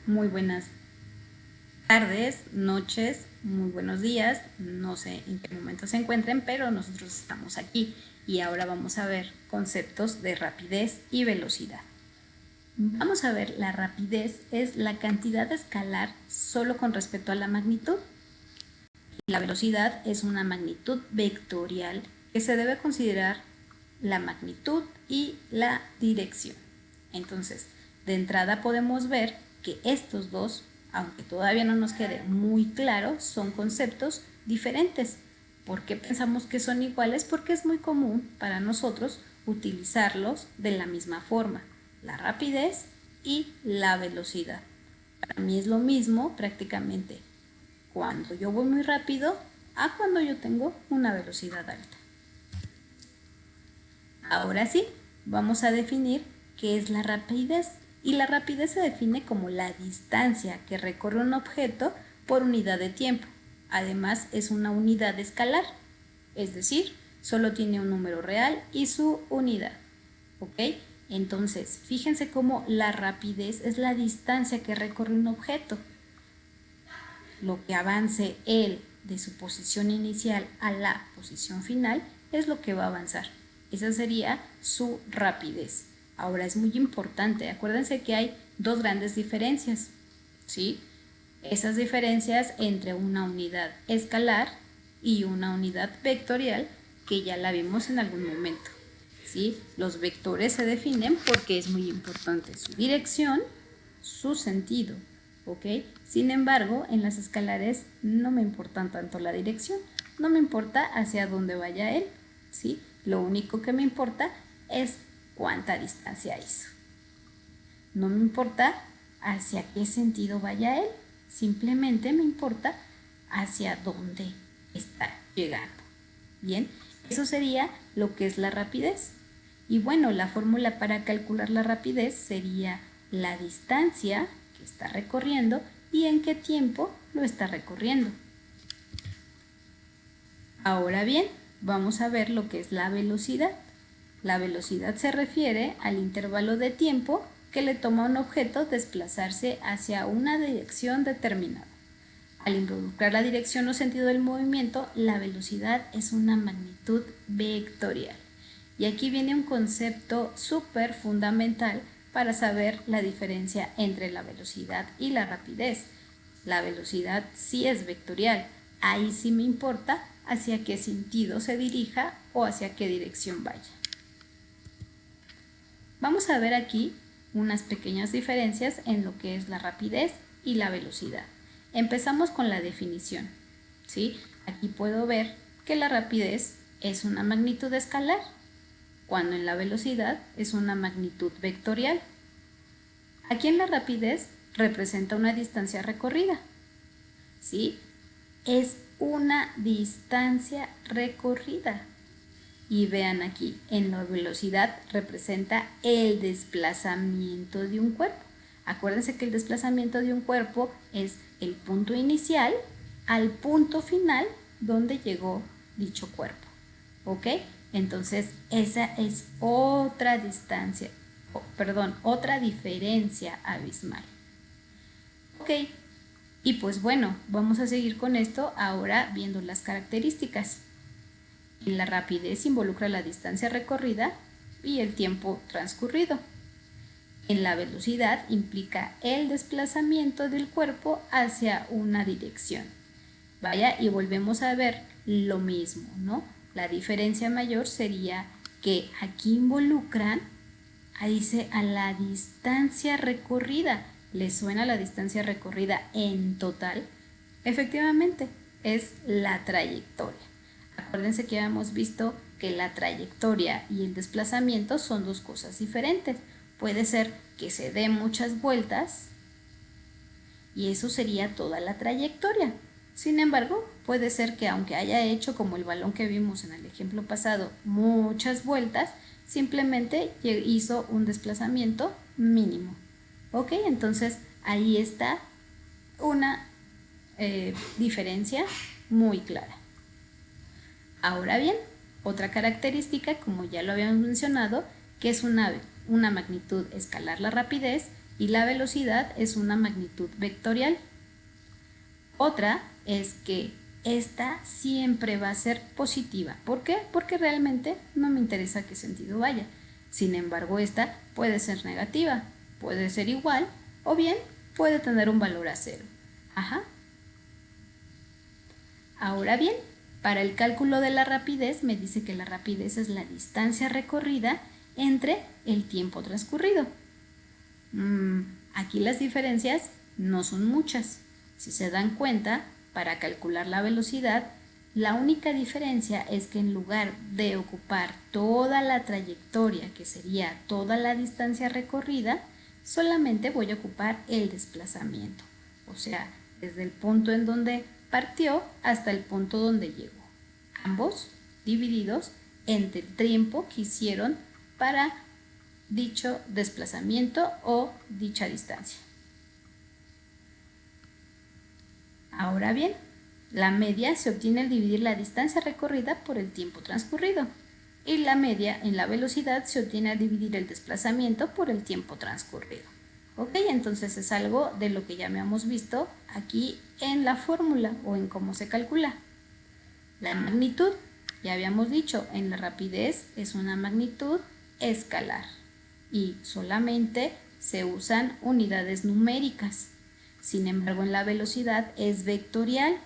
Muy buenas tardes, noches, muy buenos días. No sé en qué momento se encuentren, pero nosotros estamos aquí y ahora vamos a ver conceptos de rapidez y velocidad. Vamos a ver, la rapidez es la cantidad escalar solo con respecto a la magnitud. La velocidad es una magnitud vectorial que se debe considerar la magnitud y la dirección. Entonces, de entrada podemos ver que estos dos, aunque todavía no nos quede muy claro, son conceptos diferentes. ¿Por qué pensamos que son iguales? Porque es muy común para nosotros utilizarlos de la misma forma, la rapidez y la velocidad. Para mí es lo mismo prácticamente cuando yo voy muy rápido a cuando yo tengo una velocidad alta. Ahora sí, vamos a definir qué es la rapidez. Y la rapidez se define como la distancia que recorre un objeto por unidad de tiempo. Además, es una unidad escalar, es decir, solo tiene un número real y su unidad. ¿Ok? Entonces, fíjense cómo la rapidez es la distancia que recorre un objeto. Lo que avance él de su posición inicial a la posición final es lo que va a avanzar. Esa sería su rapidez. Ahora es muy importante, acuérdense que hay dos grandes diferencias, ¿sí? Esas diferencias entre una unidad escalar y una unidad vectorial que ya la vimos en algún momento, ¿sí? Los vectores se definen porque es muy importante su dirección, su sentido, ¿ok? Sin embargo, en las escalares no me importa tanto la dirección, no me importa hacia dónde vaya él, ¿sí? Lo único que me importa es cuánta distancia hizo. No me importa hacia qué sentido vaya él, simplemente me importa hacia dónde está llegando. Bien, eso sería lo que es la rapidez. Y bueno, la fórmula para calcular la rapidez sería la distancia que está recorriendo y en qué tiempo lo está recorriendo. Ahora bien, vamos a ver lo que es la velocidad. La velocidad se refiere al intervalo de tiempo que le toma a un objeto desplazarse hacia una dirección determinada. Al involucrar la dirección o sentido del movimiento, la velocidad es una magnitud vectorial. Y aquí viene un concepto súper fundamental para saber la diferencia entre la velocidad y la rapidez. La velocidad sí es vectorial, ahí sí me importa hacia qué sentido se dirija o hacia qué dirección vaya. Vamos a ver aquí unas pequeñas diferencias en lo que es la rapidez y la velocidad. Empezamos con la definición, ¿sí? Aquí puedo ver que la rapidez es una magnitud escalar, cuando en la velocidad es una magnitud vectorial. Aquí en la rapidez representa una distancia recorrida, ¿sí? Es una distancia recorrida. Y vean aquí, en la velocidad representa el desplazamiento de un cuerpo. Acuérdense que el desplazamiento de un cuerpo es el punto inicial al punto final donde llegó dicho cuerpo. ¿Ok? Entonces, esa es otra distancia, otra diferencia abismal. Ok, y pues bueno, vamos a seguir con esto ahora viendo las características. La rapidez involucra la distancia recorrida y el tiempo transcurrido. En la velocidad implica el desplazamiento del cuerpo hacia una dirección. Vaya, y volvemos a ver lo mismo, ¿no? La diferencia mayor sería que aquí involucran, ahí dice, a la distancia recorrida. ¿Les suena la distancia recorrida en total? Efectivamente, es la trayectoria. Acuérdense que habíamos visto que la trayectoria y el desplazamiento son dos cosas diferentes. Puede ser que se dé muchas vueltas y eso sería toda la trayectoria. Sin embargo, puede ser que aunque haya hecho, como el balón que vimos en el ejemplo pasado, muchas vueltas, simplemente hizo un desplazamiento mínimo. ¿Ok? Entonces ahí está una diferencia muy clara. Ahora bien, otra característica, como ya lo habíamos mencionado, que es una magnitud escalar la rapidez, y la velocidad es una magnitud vectorial. Otra es que esta siempre va a ser positiva. ¿Por qué? Porque realmente no me interesa qué sentido vaya. Sin embargo, esta puede ser negativa, puede ser igual o bien puede tener un valor a 0. Ajá. Ahora bien, para el cálculo de la rapidez me dice que la rapidez es la distancia recorrida entre el tiempo transcurrido. Aquí las diferencias no son muchas. Si se dan cuenta, para calcular la velocidad, la única diferencia es que en lugar de ocupar toda la trayectoria, que sería toda la distancia recorrida, solamente voy a ocupar el desplazamiento. O sea, desde el punto en donde partió hasta el punto donde llegó. Ambos divididos entre el tiempo que hicieron para dicho desplazamiento o dicha distancia. Ahora bien, la media se obtiene al dividir la distancia recorrida por el tiempo transcurrido y la media en la velocidad se obtiene al dividir el desplazamiento por el tiempo transcurrido. Ok, entonces es algo de lo que ya habíamos visto aquí en la fórmula o en cómo se calcula. La magnitud, ya habíamos dicho, en la rapidez es una magnitud escalar y solamente se usan unidades numéricas. Sin embargo, en la velocidad es vectorial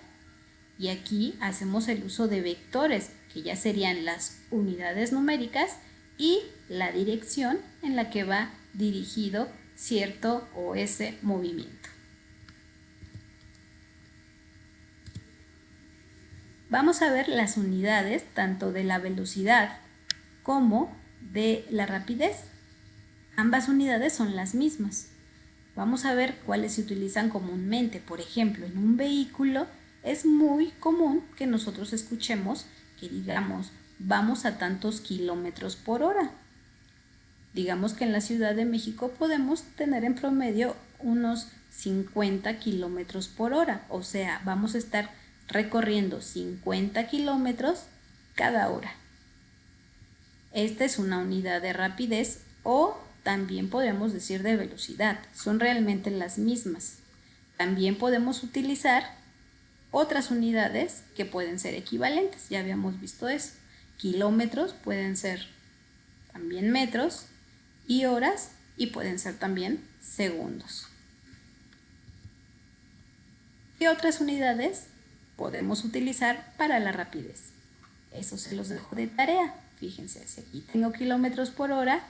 y aquí hacemos el uso de vectores, que ya serían las unidades numéricas y la dirección en la que va dirigido cierto o ese movimiento. Vamos a ver las unidades tanto de la velocidad como de la rapidez. Ambas unidades son las mismas. Vamos a ver cuáles se utilizan comúnmente. Por ejemplo, en un vehículo es muy común que nosotros escuchemos que digamos vamos a tantos kilómetros por hora. Digamos que en la Ciudad de México podemos tener en promedio unos 50 kilómetros por hora. O sea, vamos a estar recorriendo 50 kilómetros cada hora. Esta es una unidad de rapidez o también podemos decir de velocidad. Son realmente las mismas. También podemos utilizar otras unidades que pueden ser equivalentes. Ya habíamos visto eso. Kilómetros pueden ser también metros y horas y pueden ser también segundos. ¿Qué otras unidades podemos utilizar para la rapidez? Eso se los dejo de tarea. Fíjense, si aquí tengo kilómetros por hora,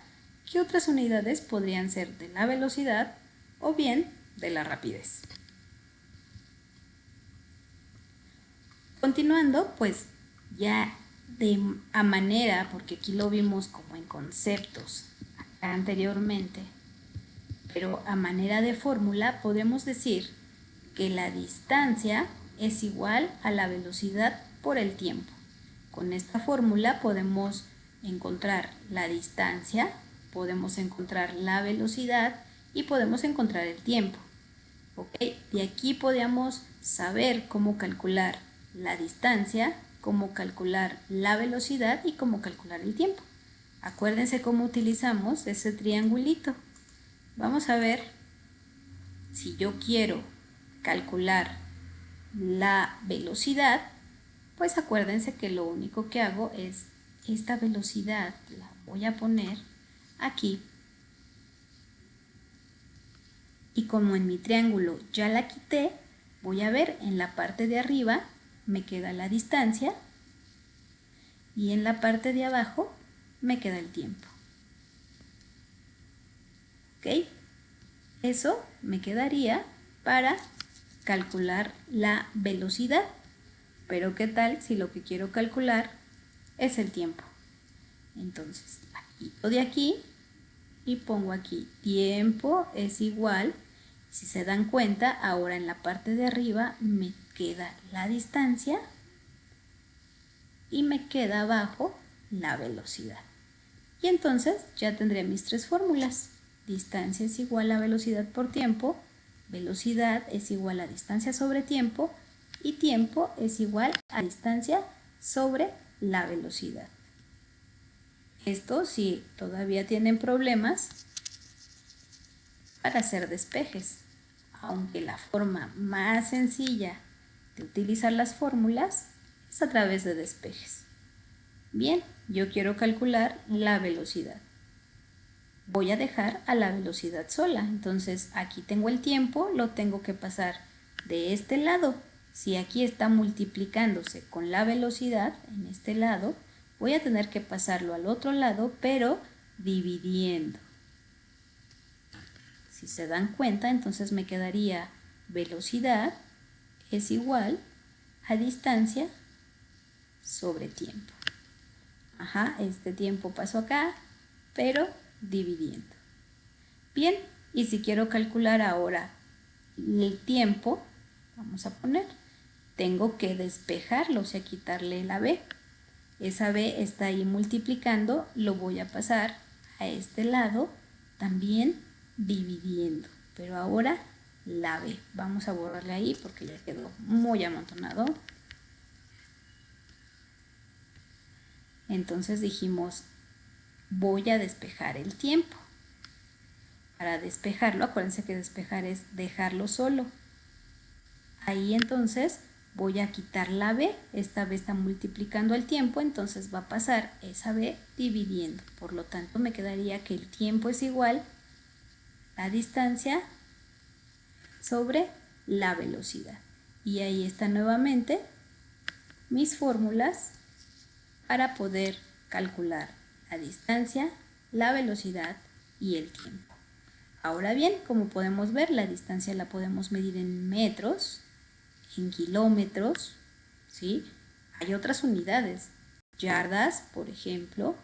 ¿qué otras unidades podrían ser de la velocidad o bien de la rapidez? Continuando, pues ya a manera, porque aquí lo vimos como en conceptos anteriormente, pero a manera de fórmula podemos decir que la distancia es igual a la velocidad por el tiempo. Con esta fórmula podemos encontrar la distancia, podemos encontrar la velocidad y podemos encontrar el tiempo. ¿Ok? De aquí podemos saber cómo calcular la distancia, cómo calcular la velocidad y cómo calcular el tiempo. Acuérdense cómo utilizamos ese triangulito. Vamos a ver si yo quiero calcular la velocidad, pues acuérdense que lo único que hago es esta velocidad la voy a poner aquí y como en mi triángulo ya la quité, voy a ver en la parte de arriba me queda la distancia y en la parte de abajo me queda el tiempo. ¿Ok? Eso me quedaría para calcular la velocidad. Pero ¿qué tal si lo que quiero calcular es el tiempo? Entonces, quito de aquí y pongo aquí tiempo es igual. Si se dan cuenta, ahora en la parte de arriba me queda la distancia y me queda abajo la velocidad. Y entonces ya tendré mis tres fórmulas. Distancia es igual a velocidad por tiempo, velocidad es igual a distancia sobre tiempo y tiempo es igual a distancia sobre la velocidad. Esto, si todavía tienen problemas, para hacer despejes, aunque la forma más sencilla de utilizar las fórmulas es a través de despejes. Bien, yo quiero calcular la velocidad. Voy a dejar a la velocidad sola, entonces aquí tengo el tiempo, lo tengo que pasar de este lado. Si aquí está multiplicándose con la velocidad, en este lado, voy a tener que pasarlo al otro lado, pero dividiendo. Si se dan cuenta, entonces me quedaría velocidad es igual a distancia sobre tiempo. Ajá, este tiempo pasó acá, pero dividiendo. Bien, y si quiero calcular ahora el tiempo, vamos a poner, tengo que despejarlo, o sea, quitarle la b. Esa b está ahí multiplicando, lo voy a pasar a este lado, también dividiendo, pero ahora la b. Vamos a borrarle ahí porque ya quedó muy amontonado. Entonces dijimos, voy a despejar el tiempo. Para despejarlo, acuérdense que despejar es dejarlo solo. Ahí entonces voy a quitar la b, esta b está multiplicando el tiempo, entonces va a pasar esa b dividiendo. Por lo tanto me quedaría que el tiempo es igual a distancia sobre la velocidad. Y ahí están nuevamente mis fórmulas para poder calcular la distancia, la velocidad y el tiempo. Ahora bien, como podemos ver, la distancia la podemos medir en metros, en kilómetros, ¿sí? Hay otras unidades, yardas, por ejemplo,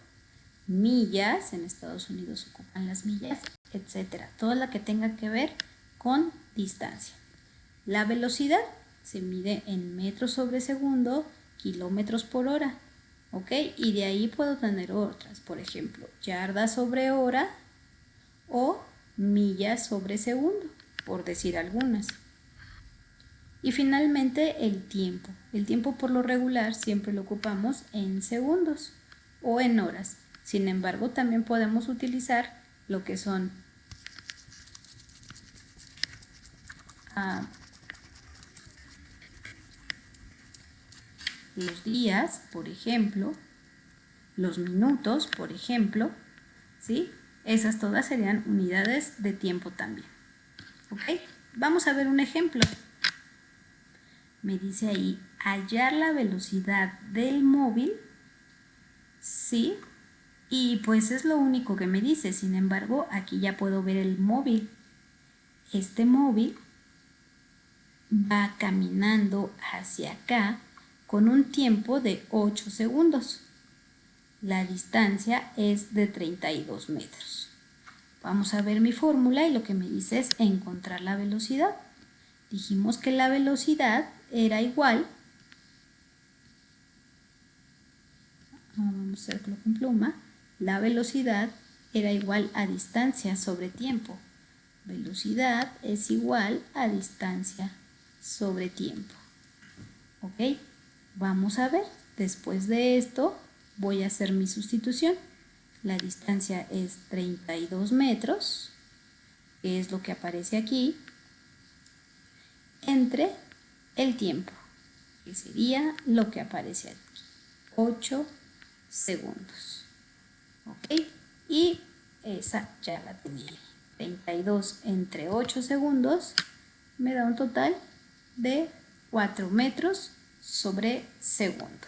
millas, en Estados Unidos ocupan las millas, etcétera. Toda la que tenga que ver con distancia. La velocidad se mide en metros sobre segundo, kilómetros por hora, ¿ok? Y de ahí puedo tener otras, por ejemplo, yardas sobre hora o millas sobre segundo, por decir algunas. Y finalmente el tiempo. El tiempo por lo regular siempre lo ocupamos en segundos o en horas. Sin embargo, también podemos utilizar lo que son los días, por ejemplo, los minutos, por ejemplo, ¿sí? Esas todas serían unidades de tiempo también. ¿Ok? Vamos a ver un ejemplo. Me dice ahí, hallar la velocidad del móvil, ¿sí? Y pues es lo único que me dice. Sin embargo, aquí ya puedo ver el móvil. Este móvil va caminando hacia acá con un tiempo de 8 segundos. La distancia es de 32 metros. Vamos a ver mi fórmula y lo que me dice es encontrar la velocidad. Dijimos que la velocidad era igual, vamos a hacerlo con pluma, la velocidad era igual a distancia sobre tiempo. Velocidad es igual a distancia sobre tiempo. ¿Ok? Vamos a ver, después de esto voy a hacer mi sustitución. La distancia es 32 metros, que es lo que aparece aquí, entre el tiempo, que sería lo que aparece aquí, 8 segundos. ¿Ok? Y esa ya la tenía. 32 entre 8 segundos me da un total de 4 metros sobre segundo.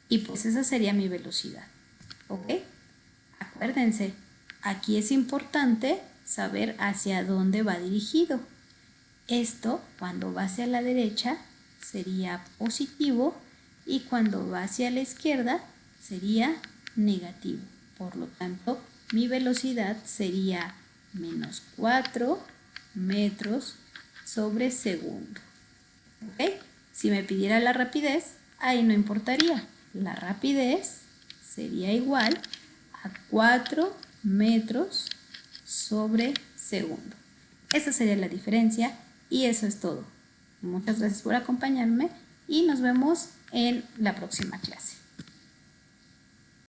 Y pues esa sería mi velocidad. ¿Ok? Acuérdense, aquí es importante saber hacia dónde va dirigido. Esto, cuando va hacia la derecha, sería positivo y cuando va hacia la izquierda, sería negativo. Por lo tanto, mi velocidad sería menos 4 metros sobre segundo. ¿Ok? Si me pidiera la rapidez, ahí no importaría. La rapidez sería igual a 4 metros sobre segundo. Esa sería la diferencia y eso es todo. Muchas gracias por acompañarme y nos vemos en la próxima clase.